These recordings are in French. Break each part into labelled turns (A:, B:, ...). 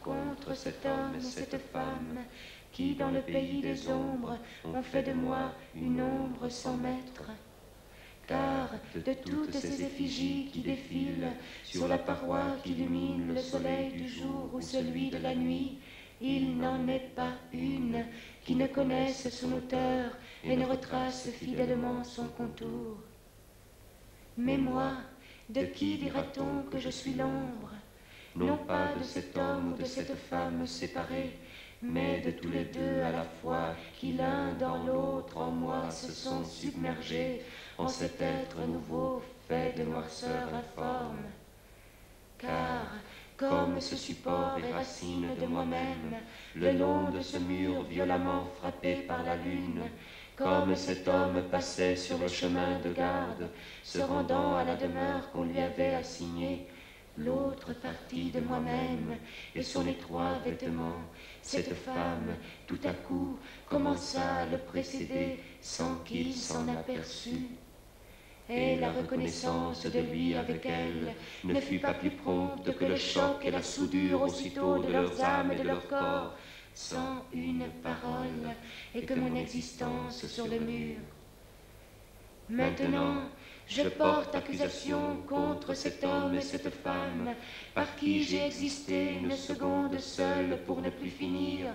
A: Contre cet homme et cette femme qui, dans le pays des ombres, ont fait de moi une ombre sans maître. Car de toutes ces effigies qui défilent sur la paroi qui illumine le soleil du jour ou celui de la nuit, il n'en est pas une qui ne connaisse son auteur et ne retrace fidèlement son contour. Mais moi, de qui dira-t-on que je suis l'ombre? Non pas de cet homme ou de cette femme séparés, mais de tous les deux à la fois, qui l'un dans l'autre en moi se sont submergés, en cet être nouveau fait de noirceur informe. Car, comme ce support et racine de moi-même, le long de ce mur violemment frappé par la lune, comme cet homme passait sur le chemin de garde, se rendant à la demeure qu'on lui avait assignée, l'autre partie de moi-même et son étroit vêtement, cette femme, tout à coup, commença à le précéder sans qu'il s'en aperçût. Et la reconnaissance de lui avec elle ne fut pas plus prompte que le choc et la soudure aussitôt de leurs âmes et de leur corps, sans une parole, et que mon existence sur le mur. Maintenant, je porte accusation contre cet homme et cette femme, par qui j'ai existé une seconde seule pour ne plus finir,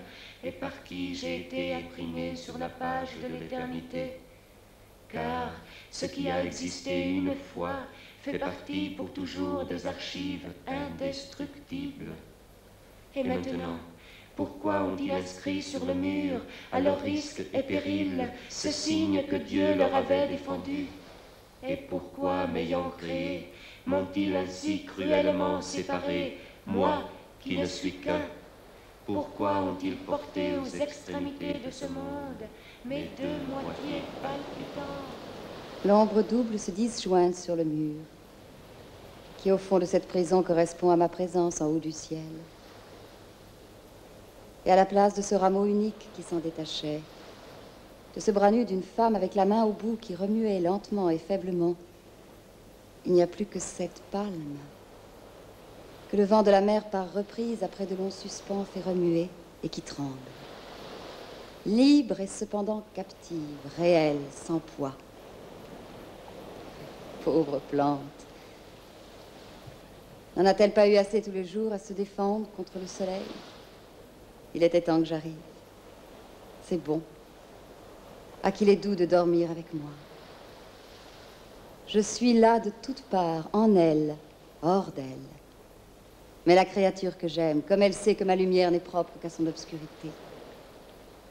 A: et par qui j'ai été imprimé sur la page de l'éternité. Car ce qui a existé une fois fait partie pour toujours des archives indestructibles. Et maintenant, pourquoi ont-ils inscrit sur le mur, à leur risque et péril, ce signe que Dieu leur avait défendu? Et pourquoi, m'ayant créé, m'ont-ils ainsi cruellement séparé, moi qui ne suis qu'un? Pourquoi ont-ils porté aux extrémités de ce monde mes deux moitiés palpitantes?
B: L'ombre double se disjointe sur le mur, qui au fond de cette prison correspond à ma présence en haut du ciel. Et à la place de ce rameau unique qui s'en détachait, de ce bras nu d'une femme avec la main au bout qui remuait lentement et faiblement, il n'y a plus que cette palme que le vent de la mer par reprise après de longs suspens fait remuer et qui tremble. Libre et cependant captive, réelle, sans poids. Pauvre plante. N'en a-t-elle pas eu assez tous les jours à se défendre contre le soleil? Il était temps que j'arrive. C'est bon. À qu'il est doux de dormir avec moi. Je suis là de toutes parts, en elle, hors d'elle. Mais la créature que j'aime, comme elle sait que ma lumière n'est propre qu'à son obscurité,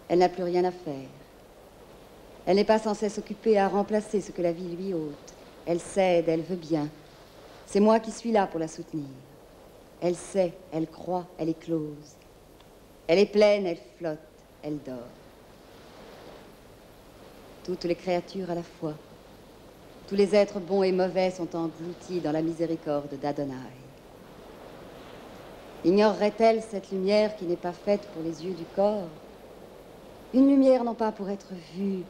B: elle n'a plus rien à faire. Elle n'est pas sans cesse occupée à remplacer ce que la vie lui ôte. Elle cède, elle veut bien. C'est moi qui suis là pour la soutenir. Elle sait, elle croit, elle éclose. Elle est pleine, elle flotte, elle dort. Toutes les créatures à la fois, tous les êtres bons et mauvais sont engloutis dans la miséricorde d'Adonai. Ignorerait-elle cette lumière qui n'est pas faite pour les yeux du corps? Une lumière non pas pour être vue,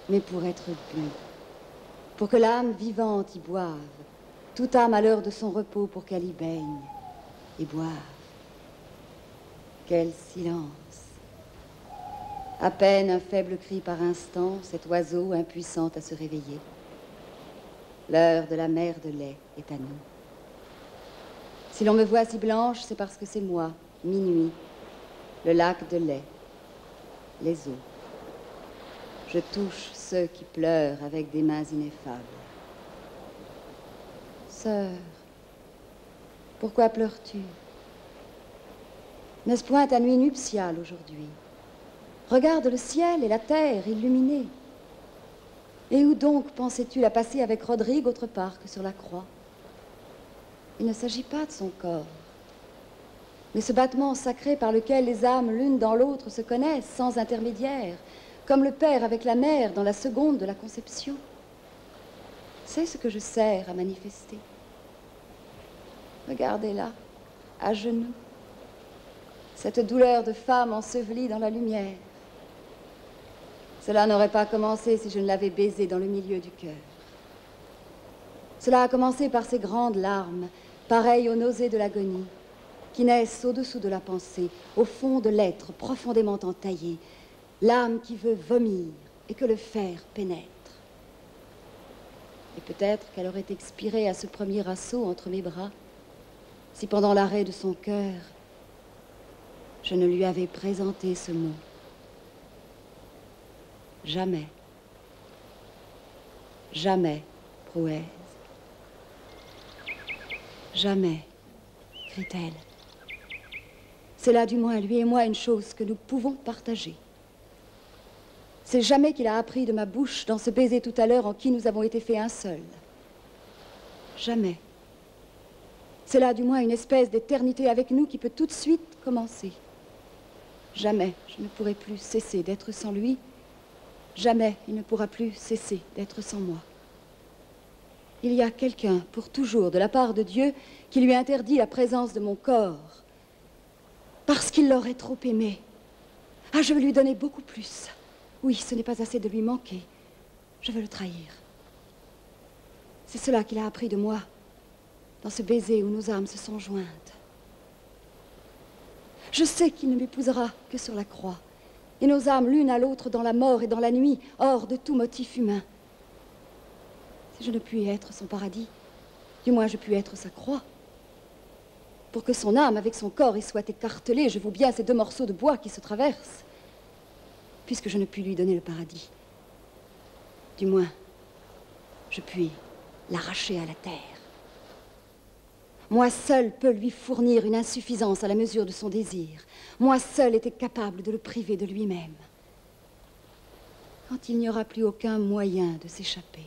B: mais pour être bue. Pour que l'âme vivante y boive, toute âme à l'heure de son repos pour qu'elle y baigne et boive. Quel silence! À peine un faible cri par instant, cet oiseau impuissant à se réveiller. L'heure de la mer de lait est à nous. Si l'on me voit si blanche, c'est parce que c'est moi, minuit, le lac de lait, les eaux. Je touche ceux qui pleurent avec des mains ineffables. Sœur, pourquoi pleures-tu? N'est-ce point ta nuit nuptiale aujourd'hui? Regarde le ciel et la terre illuminés. Et où donc pensais-tu la passer avec Rodrigue autre part que sur la croix? Il ne s'agit pas de son corps, mais ce battement sacré par lequel les âmes l'une dans l'autre se connaissent sans intermédiaire, comme le père avec la mère dans la seconde de la conception. C'est ce que je sers à manifester. Regardez-la, à genoux, cette douleur de femme ensevelie dans la lumière. Cela n'aurait pas commencé si je ne l'avais baisée dans le milieu du cœur. Cela a commencé par ces grandes larmes, pareilles aux nausées de l'agonie, qui naissent au-dessous de la pensée, au fond de l'être profondément entaillé, l'âme qui veut vomir et que le fer pénètre. Et peut-être qu'elle aurait expiré à ce premier assaut entre mes bras, si pendant l'arrêt de son cœur, je ne lui avais présenté ce mot. Jamais, jamais, prouesse. Jamais, crie-t-elle. C'est là du moins, lui et moi, une chose que nous pouvons partager. C'est jamais qu'il a appris de ma bouche dans ce baiser tout à l'heure en qui nous avons été faits un seul. Jamais. C'est là du moins une espèce d'éternité avec nous qui peut tout de suite commencer. Jamais je ne pourrai plus cesser d'être sans lui. Jamais il ne pourra plus cesser d'être sans moi. Il y a quelqu'un, pour toujours, de la part de Dieu, qui lui interdit la présence de mon corps, parce qu'il l'aurait trop aimé. Ah, je veux lui donner beaucoup plus. Oui, ce n'est pas assez de lui manquer. Je veux le trahir. C'est cela qu'il a appris de moi, dans ce baiser où nos âmes se sont jointes. Je sais qu'il ne m'épousera que sur la croix, et nos âmes l'une à l'autre dans la mort et dans la nuit, hors de tout motif humain. Si je ne puis être son paradis, du moins je puis être sa croix. Pour que son âme avec son corps y soit écartelée, je vaux bien ces deux morceaux de bois qui se traversent, puisque je ne puis lui donner le paradis. Du moins, je puis l'arracher à la terre. Moi seul peux lui fournir une insuffisance à la mesure de son désir. Moi seul était capable de le priver de lui-même. Quand il n'y aura plus aucun moyen de s'échapper,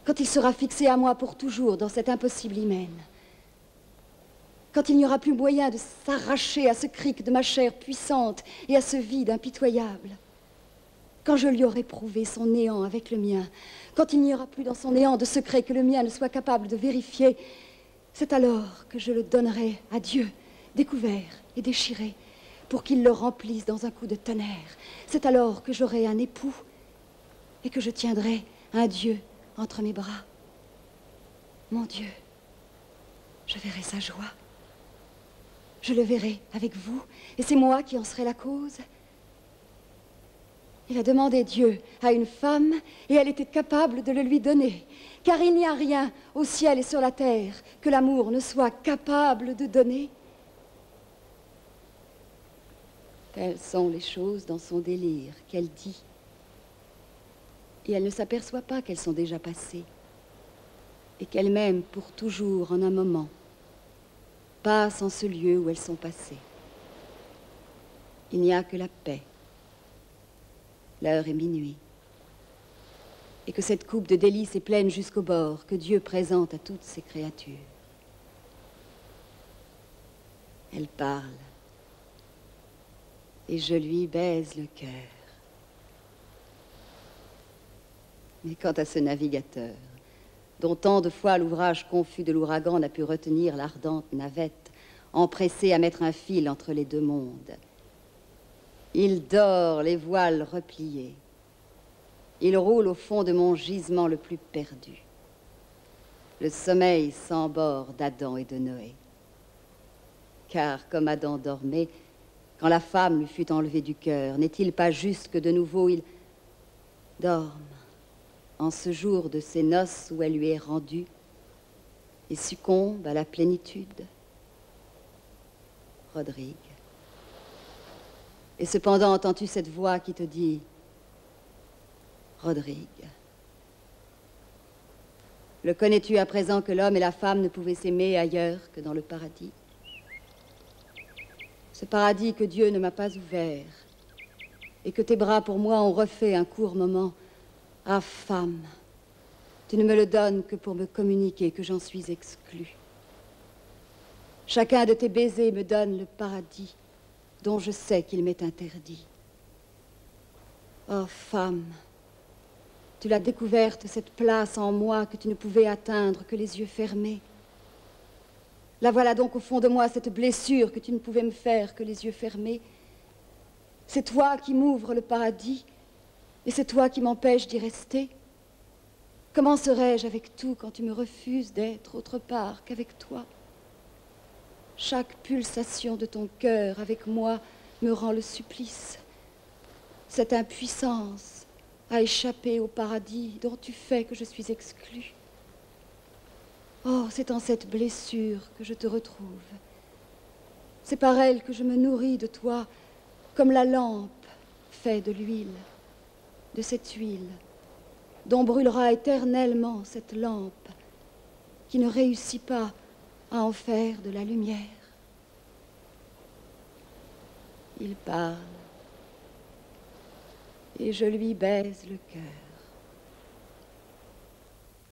B: quand il sera fixé à moi pour toujours dans cet impossible hymen, quand il n'y aura plus moyen de s'arracher à ce cric de ma chair puissante et à ce vide impitoyable, quand je lui aurai prouvé son néant avec le mien, quand il n'y aura plus dans son néant de secret que le mien ne soit capable de vérifier, c'est alors que je le donnerai à Dieu, découvert et déchiré, pour qu'il le remplisse dans un coup de tonnerre. C'est alors que j'aurai un époux et que je tiendrai un Dieu entre mes bras. Mon Dieu, je verrai sa joie. Je le verrai avec vous, et c'est moi qui en serai la cause. Il a demandé Dieu à une femme, et elle était capable de le lui donner. Car il n'y a rien au ciel et sur la terre que l'amour ne soit capable de donner. Telles sont les choses dans son délire qu'elle dit. Et elle ne s'aperçoit pas qu'elles sont déjà passées, et qu'elle m'aime pour toujours en un moment, passe en ce lieu où elles sont passées. Il n'y a que la paix. L'heure est minuit. Et que cette coupe de délices est pleine jusqu'au bord, que Dieu présente à toutes ses créatures. Elle parle. Et je lui baise le cœur. Mais quant à ce navigateur, dont tant de fois l'ouvrage confus de l'ouragan n'a pu retenir l'ardente navette, empressée à mettre un fil entre les deux mondes, il dort les voiles repliés. Il roule au fond de mon gisement le plus perdu. Le sommeil sans bord d'Adam et de Noé. Car comme Adam dormait, quand la femme lui fut enlevée du cœur, n'est-il pas juste que de nouveau il dorme en ce jour de ses noces où elle lui est rendue et succombe à la plénitude? Rodrigue. Et cependant, entends-tu cette voix qui te dit « Rodrigue, le connais-tu à présent que l'homme et la femme ne pouvaient s'aimer ailleurs que dans le paradis? Ce paradis que Dieu ne m'a pas ouvert et que tes bras pour moi ont refait un court moment. Ah, femme, tu ne me le donnes que pour me communiquer que j'en suis exclue. Chacun de tes baisers me donne le paradis dont je sais qu'il m'est interdit. Oh, femme, tu l'as découverte, cette place en moi que tu ne pouvais atteindre que les yeux fermés. La voilà donc au fond de moi, cette blessure que tu ne pouvais me faire que les yeux fermés. C'est toi qui m'ouvres le paradis, et c'est toi qui m'empêches d'y rester. Comment serais-je avec tout quand tu me refuses d'être autre part qu'avec toi? Chaque pulsation de ton cœur avec moi me rend le supplice. Cette impuissance à échapper au paradis dont tu fais que je suis exclue. Oh, c'est en cette blessure que je te retrouve. C'est par elle que je me nourris de toi, comme la lampe fait de l'huile, de cette huile dont brûlera éternellement cette lampe qui ne réussit pas à en faire de la lumière. Il parle et je lui baise le cœur.